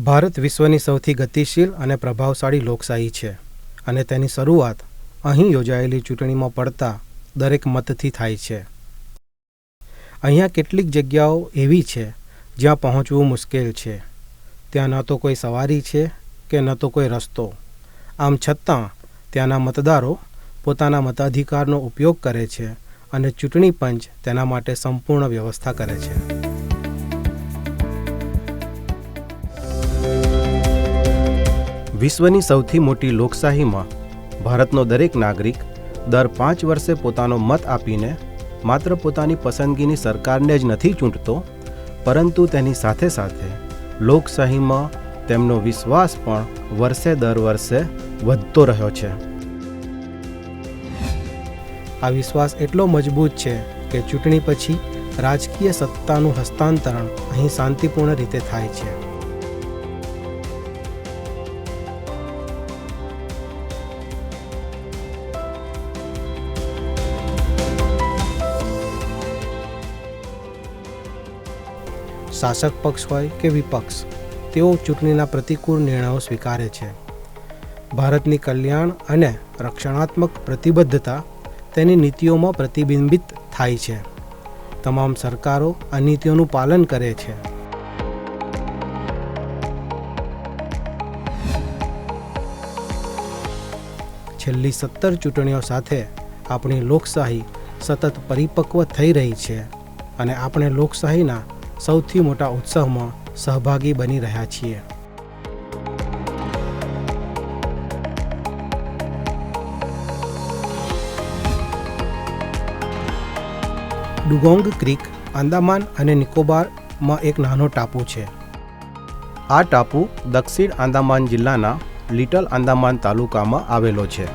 ભારત વિશ્વની સૌથી ગતિશીલ અને પ્રભાવશાળી લોકશાહી છે અને તેની શરૂઆત અહીં યોજાયેલી ચૂંટણીમાં પડતા દરેક મતથી થાય છે. અહીંયા કેટલીક જગ્યાઓ એવી છે જ્યાં પહોંચવું મુશ્કેલ છે. ત્યાં ન તો કોઈ સવારી છે કે ન તો કોઈ રસ્તો. આમ છતાં ત્યાંના મતદારો પોતાના મતાધિકારનો ઉપયોગ કરે છે અને ચૂંટણી પંચ તેના માટે સંપૂર્ણ વ્યવસ્થા કરે છે. વિશ્વની સૌથી મોટી લોકશાહીમાં ભારતનો દરેક નાગરિક દર 5 વર્ષે પોતાનો મત આપીને માત્ર પોતાની પસંદગીની સરકારને જ નથી ચૂંટતો, પરંતુ તેની સાથે સાથે લોકશાહીમાં તેમનો વિશ્વાસ પણ વર્ષે દર વર્ષે વધતો રહ્યો છે. આ વિશ્વાસ એટલો મજબૂત છે કે ચૂંટણી પછી રાજકીય સત્તાનું હસ્તાંતરણ અહીં શાંતિપૂર્ણ રીતે થાય છે. શાસક પક્ષ હોય કે વિપક્ષ, તેઓ ચૂંટણીના પ્રતિકૂળ નિર્ણયો સ્વીકારે છે. ભારતની કલ્યાણ અને રક્ષણાત્મક પ્રતિબદ્ધતા તેની નીતિઓમાં પ્રતિબિંબિત થાય છે. તમામ સરકારો આ નીતિઓનું પાલન કરે છે. છેલ્લી 17 ચૂંટણીઓ સાથે આપણી લોકશાહી સતત પરિપક્વ થઈ રહી છે અને આપણે લોકશાહીના સૌથી મોટા ઉત્સવમાં સહભાગી બની રહ્યા છીએ. ડુગોંગ ક્રીક આંદામાન અને નિકોબારમાં એક નાનો ટાપુ છે. આ ટાપુ દક્ષિણ આંદામાન જિલ્લાના લિટલ આંદામાન તાલુકામાં આવેલો છે.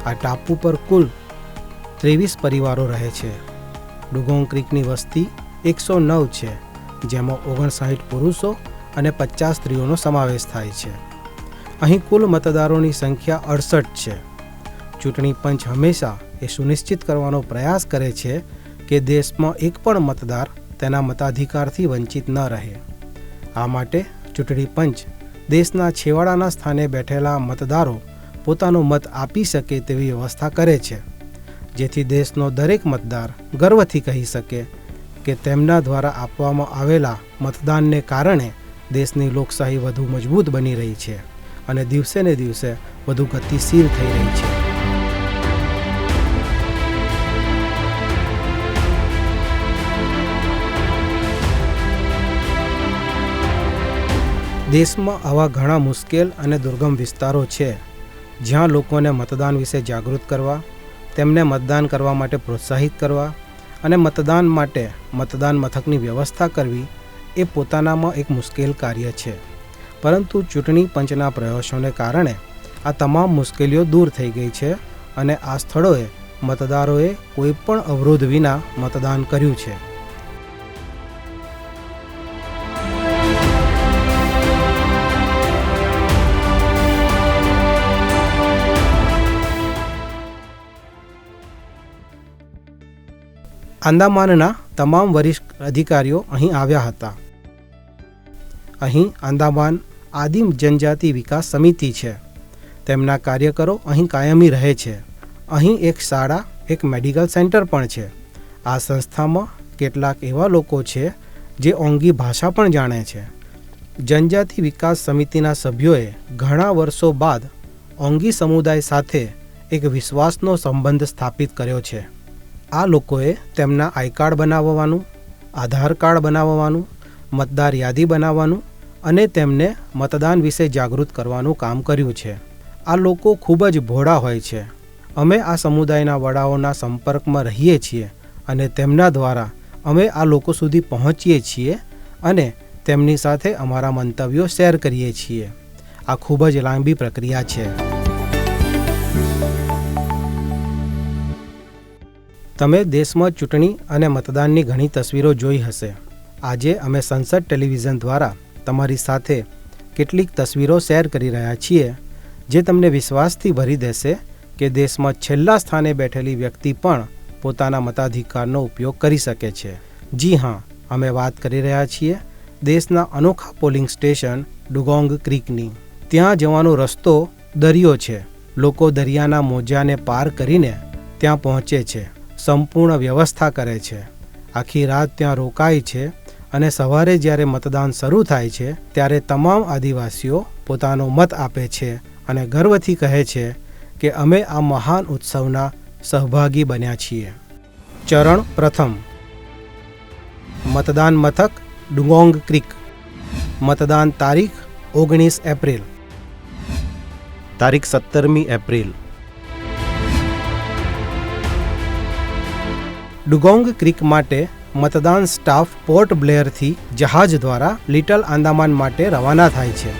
આ ટાપુ પર કુલ 23 પરિવારો રહે છે. ડુગોંગ ક્રીકની વસ્તી 109 છે, જેમાં 59 પુરુષો અને 50 સ્ત્રીઓનો સમાવેશ થાય છે. અહીં કુલ મતદારોની સંખ્યા 68 છે. ચૂંટણી પંચ હંમેશા એ સુનિશ્ચિત કરવાનો પ્રયાસ કરે છે કે દેશમાં એક પણ મતદાર તેના મતાધિકારથી વંચિત ન રહે. આ માટે ચૂંટણી પંચ દેશના છેવાડાના સ્થાને બેઠેલા મતદારો પોતાનો મત આપી શકે તેવી વ્યવસ્થા કરે છે, જેથી દેશનો દરેક મતદાર ગર્વથી કહી શકે કે તેમના દ્વારા આપવામાં આવેલા મતદાનને કારણે દેશની લોકશાહી વધુ મજબૂત બની રહી છે અને દિવસે ને દિવસે વધુ ગતિશીલ થઈ રહી છે. દેશમાં આવા ઘણા મુશ્કેલ અને દુર્ગમ વિસ્તારો છે જ્યાં લોકોને મતદાન વિશે જાગૃત કરવા, તેમને મતદાન કરવા માટે પ્રોત્સાહિત કરવા અને મતદાન માટે મતદાન મથકની વ્યવસ્થા કરવી એ પોતાનામાં એક મુશ્કેલ કાર્ય છે. પરંતુ ચૂંટણી પંચના પ્રયાસોને કારણે આ તમામ મુશ્કેલીઓ દૂર થઈ ગઈ છે અને આ સ્થળોએ મતદારોએ કોઈ પણ અવરોધ વિના મતદાન કર્યું છે. આંદામાનના તમામ વરિષ્ઠ અધિકારીઓ અહીં આવ્યા હતા. અહીં આંદામાન આદિમ જનજાતિ વિકાસ સમિતિ છે. તેમના કાર્યકરો અહીં કાયમી રહે છે. અહીં એક શાળા, એક મેડિકલ સેન્ટર પણ છે. આ સંસ્થામાં કેટલાક એવા લોકો છે જે ઓંગી ભાષા પણ જાણે છે. જનજાતિ વિકાસ સમિતિના સભ્યોએ ઘણા વર્ષો બાદ ઓંગી સમુદાય સાથે એક વિશ્વાસનો સંબંધ સ્થાપિત કર્યો છે. આ લોકોએ તેમના આઈ કાર્ડ બનાવવાનું, આધાર કાર્ડ બનાવવાનું, મતદાર યાદી બનાવવાનું અને તેમને મતદાન વિશે જાગૃત કરવાનું કામ કર્યું છે. આ લોકો ખૂબ જ ભોળા હોય છે. અમે આ સમુદાયના વડાઓના સંપર્કમાં રહીએ છીએ અને તેમના દ્વારા અમે આ લોકો સુધી પહોંચીએ છીએ અને તેમની સાથે અમારા મંતવ્યો શેર કરીએ છીએ. આ ખૂબ જ લાંબી પ્રક્રિયા છે. તમે દેશમાં ચૂંટણી અને મતદાનની ઘણી તસવીરો જોઈ હશે. આજે અમે સંસદ ટેલિવિઝન દ્વારા તમારી સાથે કેટલીક તસવીરો શેર કરી રહ્યા છીએ જે તમને વિશ્વાસથી ભરી દેશે કે દેશમાં છેલ્લા સ્થાને બેઠેલી વ્યક્તિ પણ પોતાના મતાધિકારનો ઉપયોગ કરી શકે છે. જી હા, અમે વાત કરી રહ્યા છીએ દેશના અનોખા પોલિંગ સ્ટેશન ડુગોંગ ક્રીકની. ત્યાં જવાનો રસ્તો દરિયો છે. લોકો દરિયાના મોજાને પાર કરીને ત્યાં પહોંચે છે, સંપૂર્ણ વ્યવસ્થા કરે છે, આખી રાત ત્યાં રોકાય છે અને સવારે જ્યારે મતદાન શરૂ થાય છે ત્યારે તમામ આદિવાસીઓ પોતાનો મત આપે છે અને ગર્વથી કહે છે કે અમે આ મહાન ઉત્સવના સહભાગી બન્યા છીએ. ચરણ પ્રથમ. મતદાન મથક ડુગોંગ ક્રીક. મતદાન તારીખ 19 એપ્રિલ. તારીખ 17મી એપ્રિલ. ડુગોંગ ક્રીક માટે મતદાન સ્ટાફ પોર્ટ બ્લેયરથી જહાજ દ્વારા લિટલ આંદામાન માટે રવાના થાય છે.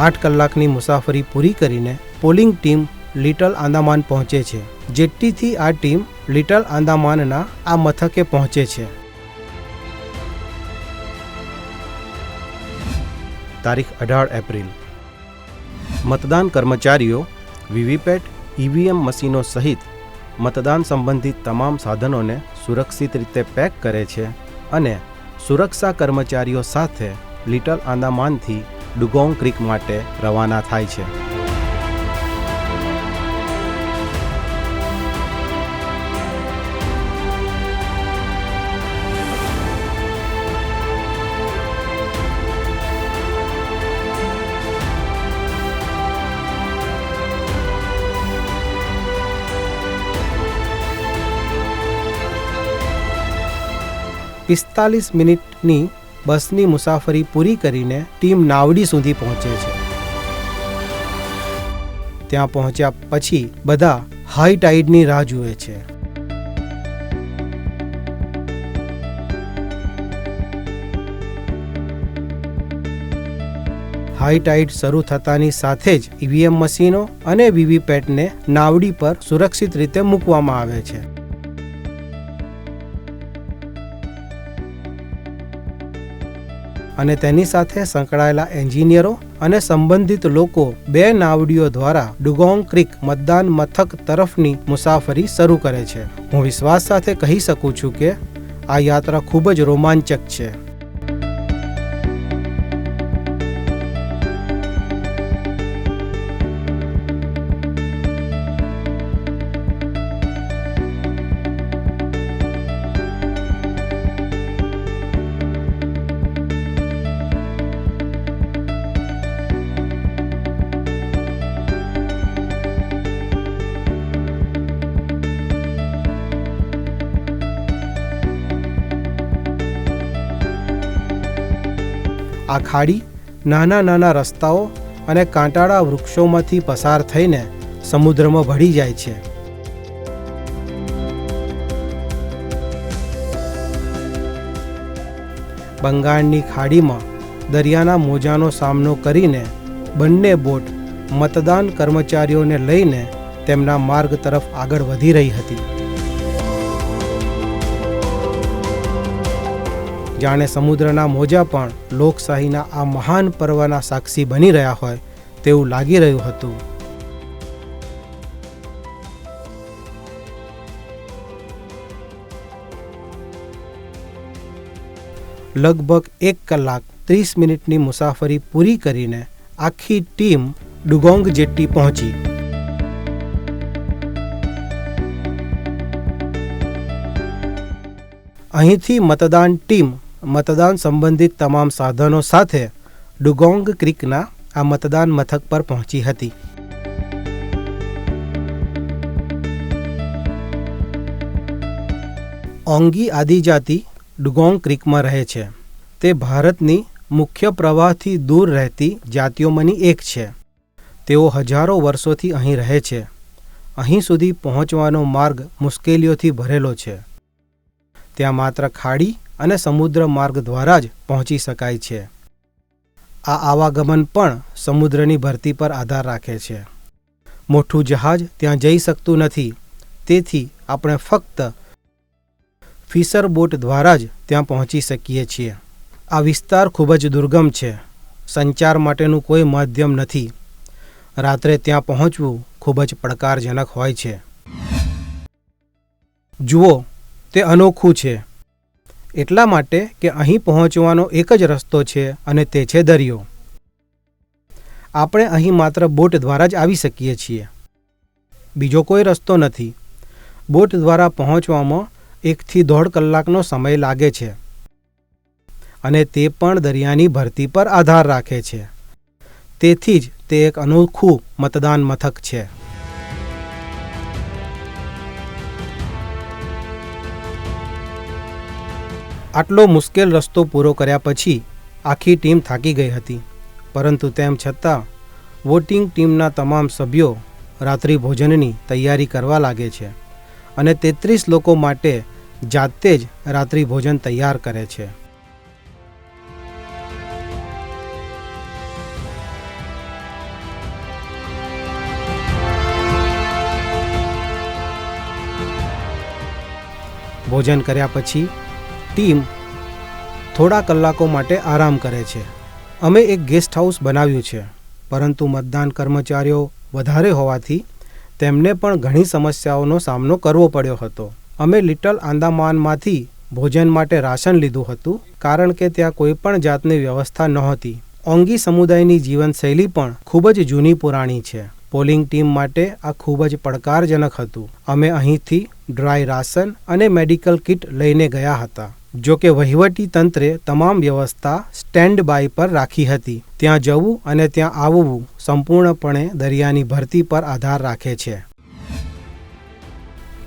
8 કલાકની મુસાફરી પૂરી કરીને પોલિંગ ટીમ લિટલ આંદામાન પહોંચે છે. જેટ્ટીથી આ ટીમ લિટલ આંદામાનના આ મથકે પહોંચે છે. તારીખ 18 એપ્રિલ. મતદાન કર્મચારીઓ વીવીપેટ, ઈવીએમ મશીનો સહિત મતદાન સંબંધિત તમામ સાધનોને સુરક્ષિત રીતે પેક કરે છે અને સુરક્ષા કર્મચારીઓ સાથે લિટલ આંદામાનથી ડુગોંગ ક્રીક માટે રવાના થાય છે. પિસ્તાલીસ મિનિટની બસની મુસાફરી પૂરી કરીને ટીમ નાવડી સુધી પહોંચે છે. ત્યાં પહોંચ્યા પછી બધા હાઈ ટાઈડની રાહ જુએ છે. હાઈ ટાઈડ શરૂ થતાની સાથે જ ઈવીએમ મશીનો અને વીવીપેટને નાવડી પર સુરક્ષિત રીતે મૂકવામાં આવે છે. અને તેની સાથે સંકળાયેલા એન્જિનિયરો અને સંબંધિત લોકો 2 નાવડીઓ દ્વારા ડુગોંગ ક્રીક મતદાન મથક તરફની મુસાફરી શરૂ કરે છે. હું વિશ્વાસ સાથે કહી શકું છું કે આ યાત્રા ખૂબ જ રોમાંચક છે. આ ખાડી નાના નાના રસ્તાઓ અને કાંટાળા વૃક્ષોમાંથી પસાર થઈને સમુદ્રમાં ભળી જાય છે. બંગાળની ખાડીમાં દરિયાના મોજાનો સામનો કરીને બંને બોટ મતદાન કર્મચારીઓને લઈને તેમના માર્ગ તરફ આગળ વધી રહી હતી. જાણે સમુદ્રના મોજા પણ લોકશાહીના આ મહાન પર્વના સાક્ષી બની રહ્યા હોય તેવું લાગી રહ્યું હતું. લગભગ 1 કલાક 30 મિનિટની મુસાફરી પૂરી કરીને આખી ટીમ ડુગોંગ જેટ્ટી પહોંચી. અહીંથી મતદાન ટીમ મતદાન સંબંધિત તમામ સાધનો સાથે ડુગોંગ ક્રીકના આ મતદાન મથક પર પહોંચી હતી. ઓંગી આદિજાતિ ડુગોંગ ક્રીકમાં રહે છે. તે ભારતની મુખ્ય પ્રવાહથી દૂર રહેતી જાતિઓમાંની એક છે. તેઓ હજારો વર્ષોથી અહીં રહે છે. અહીં સુધી પહોંચવાનો માર્ગ મુશ્કેલીઓથી ભરેલો છે. ત્યાં માત્ર ખાડી અને સમુદ્ર માર્ગ દ્વારા જ પહોંચી શકાય છે. આ આવાગમન પણ સમુદ્રની ભરતી પર આધાર રાખે છે. મોટું જહાજ ત્યાં જઈ શકતું નથી, તેથી આપણે ફક્ત ફિશર બોટ દ્વારા જ ત્યાં પહોંચી શકીએ છીએ. આ વિસ્તાર ખૂબ જ દુર્ગમ છે. સંચાર માટેનું કોઈ માધ્યમ નથી. રાત્રે ત્યાં પહોંચવું ખૂબ જ પડકારજનક હોય છે. જુઓ, તે અનોખું છે, એટલા માટે કે અહીં પહોંચવાનો એક જ રસ્તો છે અને તે છે દરિયો. આપણે અહીં માત્ર બોટ દ્વારા જ આવી શકીએ છીએ. બીજો કોઈ રસ્તો નથી. બોટ દ્વારા પહોંચવામાં 1 થી 1.5 કલાકનો સમય લાગે છે અને તે પણ દરિયાની ભરતી પર આધાર રાખે છે. તેથી જ તે એક અનોખું મતદાન મથક છે. આટલો મુશ્કેલ રસ્તો પૂરો કર્યા પછી આખી ટીમ થાકી ગઈ હતી, પરંતુ તેમ છતાં વોટિંગ ટીમના તમામ સભ્યો રાત્રિ ભોજનની તૈયારી કરવા લાગે છે અને 33 લોકો માટે જાતે જ રાત્રિ ભોજન તૈયાર કરે છે. ભોજન કર્યા પછી ટીમ થોડા કલાકો માટે આરામ કરે છે. અમે એક ગેસ્ટ હાઉસ બનાવ્યું છે, પરંતુ મતદાન કર્મચારીઓ વધારે હોવાથી તેમને પણ ઘણી સમસ્યાઓનો સામનો કરવો પડ્યો હતો. અમે લિટલ આંદામાનમાંથી ભોજન માટે રાશન લીધું હતું, કારણ કે ત્યાં કોઈ પણ જાતની વ્યવસ્થા નહોતી. ઓંગી સમુદાયની જીવનશૈલી પણ ખૂબ જ જૂની પુરાણી છે. પોલિંગ ટીમ માટે આ ખૂબ જ પડકારજનક હતું. અમે અહીંથી ડ્રાય રાશન અને મેડિકલ કિટ લઈને ગયા હતા. જો કે વહીવટી તંત્રે તમામ વ્યવસ્થા સ્ટેન્ડ બાય પર રાખી હતી. ત્યાં જવું અને ત્યાં આવવું સંપૂર્ણપણે દરિયાની ભરતી પર આધાર રાખે છે.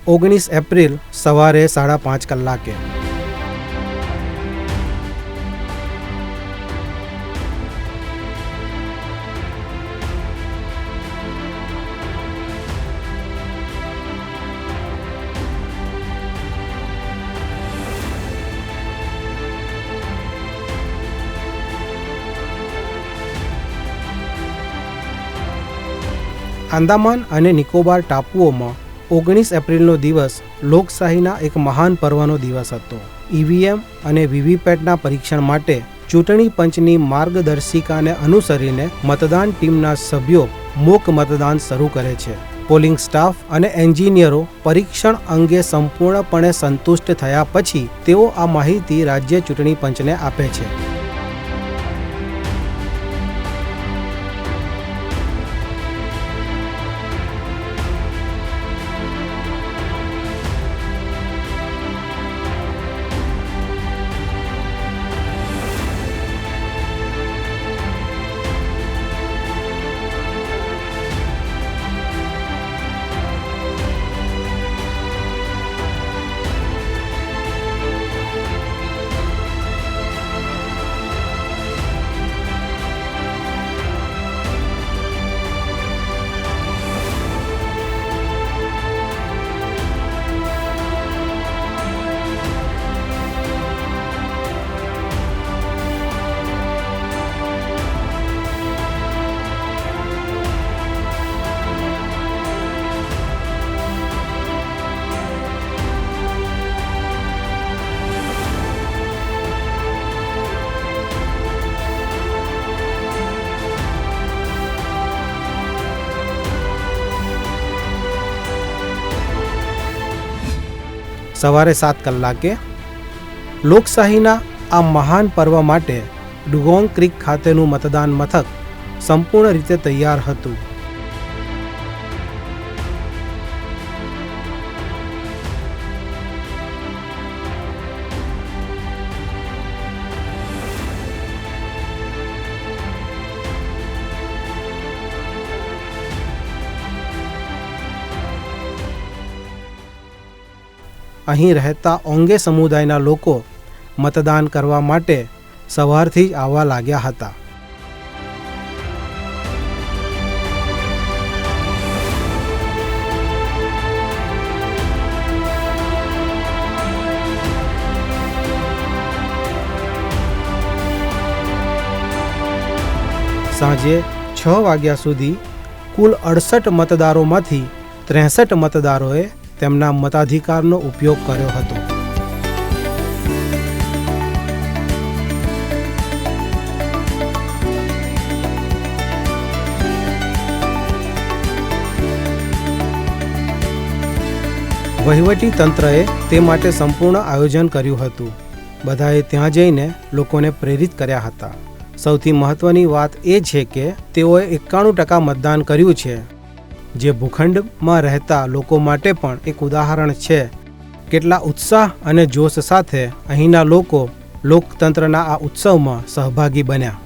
19 એપ્રિલ સવારે 5:30 કલાકે આંદામાન અને નિકોબાર ટાપુઓમાં 19 એપ્રિલનો દિવસ લોકશાહીના એક મહાન પર્વનો દિવસ હતો. ઈવીએમ અને વીવીપેટના પરીક્ષણ માટે ચૂંટણી પંચની માર્ગદર્શિકાને અનુસરીને મતદાન ટીમના સભ્યો મોક મતદાન શરૂ કરે છે. પોલિંગ સ્ટાફ અને એન્જિનિયરો પરીક્ષણ અંગે સંપૂર્ણપણે સંતુષ્ટ થયા પછી તેઓ આ માહિતી રાજ્ય ચૂંટણી પંચને આપે છે. સવારે 7 કલાકે લોકશાહીના આ મહાન પર્વ માટે ડુગોંગ ક્રીક ખાતેનું મતદાન મથક સંપૂર્ણ રીતે તૈયાર હતું. અહીં રહેતા ઓંગે સમુદાયના લોકો મતદાન કરવા માટે સવારથી જ આવવા લાગ્યા હતા. સાંજે 6 વાગ્યા સુધી કુલ 68 મતદારોમાંથી 63 મતદારોએ તેમના મતાધિકારનો ઉપયોગ કર્યો હતો. વહીવટી તંત્રએ તે માટે સંપૂર્ણ આયોજન કર્યું હતું. બધાએ ત્યાં જઈને લોકોને પ્રેરિત કર્યા હતા. સૌથી મહત્વની વાત એ છે કે તેઓએ 91% મતદાન કર્યું છે, જે ભૂખંડમાં રહેતા લોકો માટે પણ એક ઉદાહરણ છે. કેટલા ઉત્સાહ અને જોશ સાથે અહીંના લોકો લોકતંત્રના આ ઉત્સવમાં સહભાગી બન્યા.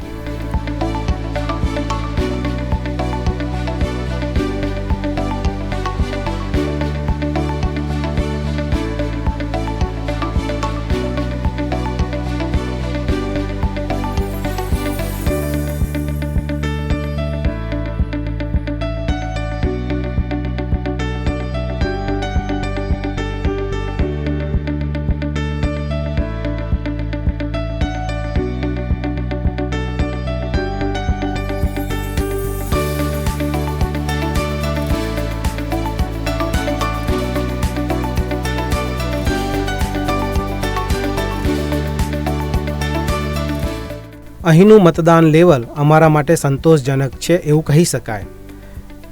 અહીંનું મતદાન લેવલ અમારા માટે સંતોષજનક છે એવું કહી શકાય,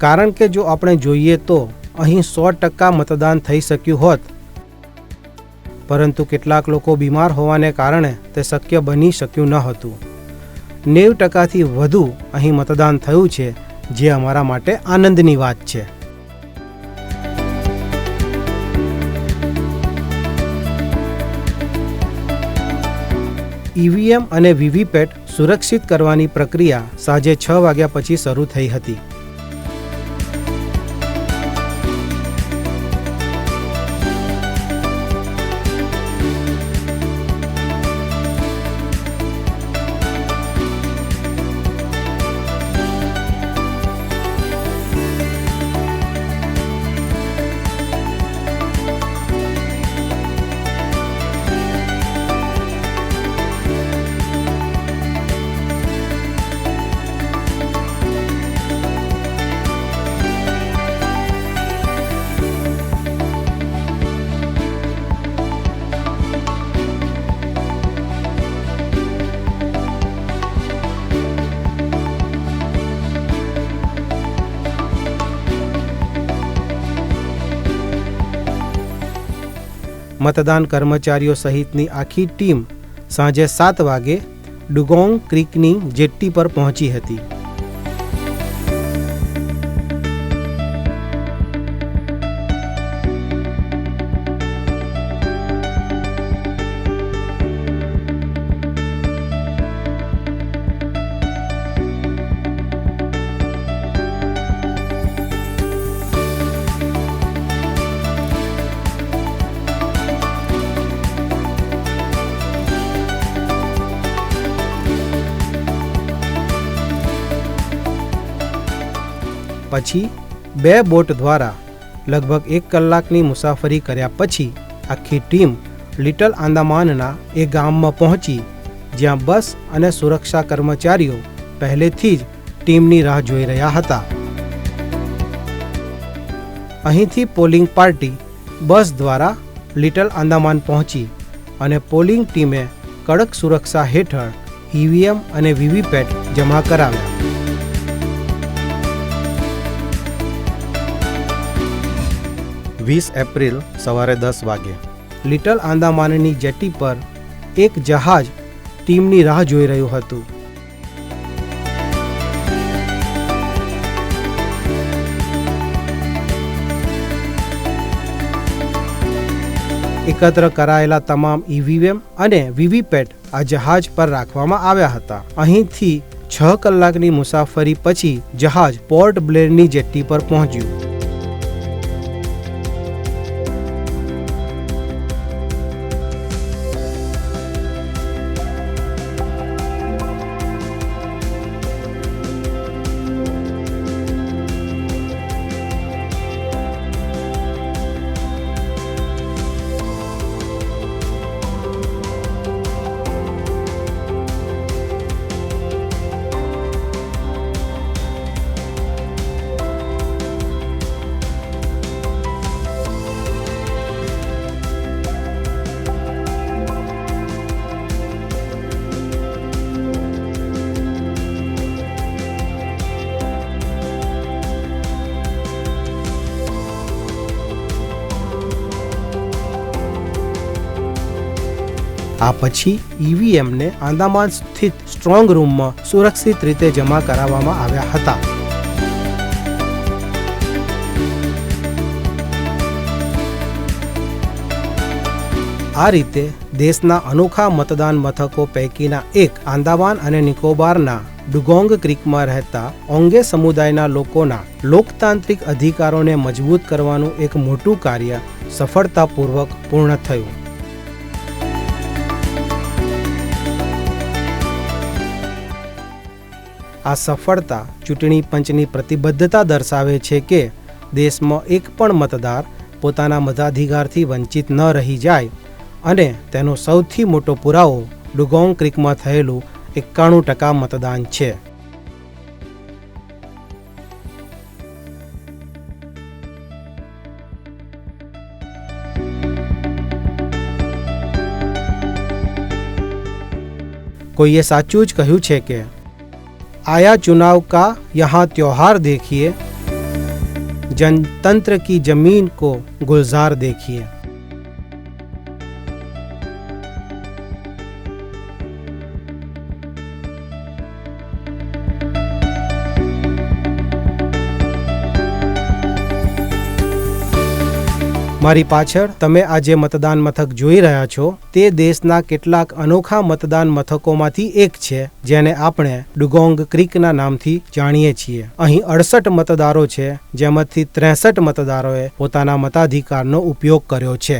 કારણ કે જો આપણે જોઈએ તો અહીં 100% મતદાન થઈ શક્યું હોત, પરંતુ કેટલાક લોકો બીમાર હોવાને કારણે તે શક્ય બની શક્યું ન હતું. 90%થી વધુ અહીં મતદાન થયું છે, જે અમારા માટે આનંદની વાત છે. ઈવીએમ અને વીવીપેટ સુરક્ષિત કરવાની પ્રક્રિયા સાંજે 6 વાગ્યા પછી શરૂ થઈ હતી. મતદાન કર્મચારીઓ સહિતની આખી ટીમ સાંજે 7 વાગે ડુગોંગ ક્રીકની જેટ્ટી પર પહોંચી હતી. પછી 2 બોટ દ્વારા લગભગ 1 કલાકની મુસાફરી કર્યા પછી આખી ટીમ લિટલ આંદામાનના એ ગામમાં પહોંચી, જ્યાં બસ અને સુરક્ષા કર્મચારીઓ પહેલેથી જ ટીમની રાહ જોઈ રહ્યા હતા. અહીંથી પોલિંગ પાર્ટી બસ દ્વારા લિટલ આંદામાન પહોંચી અને પોલિંગ ટીમે કડક સુરક્ષા હેઠળ ઈવીએમ અને વીવીપેટ જમા કરાવ્યા. 20 એપ્રિલ સવારે 10 વાગે લિટલ આંદામાનની જેટ્ટી પર એક જહાજ ટીમની રાહ જોઈ રહ્યું હતું. એકત્ર કરાયેલા તમામ ઈવીએમ અને વીવીપેટ આ જહાજ પર રાખવામાં આવ્યા હતા. અહીંથી 6 કલાકની મુસાફરી પછી જહાજ પોર્ટ બ્લેરની જેટ્ટી પર પહોંચ્યું. આ પછી ઈવીએમને આંદામાન સ્થિત સ્ટ્રોંગ રૂમમાં સુરક્ષિત રીતે જમા કરાવવામાં આવ્યા હતા. આ રીતે દેશના અનોખા મતદાન મથકો પૈકીના એક આંદામાન અને નિકોબારના ડુગોંગ ક્રીકમાં રહેતા ઓંગે સમુદાયના લોકોના લોકતાંત્રિક અધિકારોને મજબૂત કરવાનું એક મોટું કાર્ય સફળતાપૂર્વક પૂર્ણ થયું. આ સફળતા ચૂંટણી પંચની પ્રતિબદ્ધતા દર્શાવે છે કે દેશમાં એક પણ મતદાર પોતાના મતાધિકારથી વંચિત ન રહી જાય અને તેનો સૌથી મોટો પુરાવો ડુગોંગ ક્રીકમાં થયેલું 91% મતદાન છે. કોઈએ સાચું જ કહ્યું છે કે આયા ચુનાવ કા યહાં ત્યોહાર દેખીએ, जनतंत्र की जमीन को गुलजार देखिए. મારી પાછળ તમે આ જે મતદાન મથક જોઈ રહ્યા છો તે દેશના કેટલાક અનોખા મતદાન મથકોમાંથી એક છે જેને આપણે ડુગોંગ ક્રીકના નામથી જાણીએ છીએ. અહીં 68 મતદારો છે જેમાંથી 63 મતદારોએ પોતાના મતાધિકારનો ઉપયોગ કર્યો છે.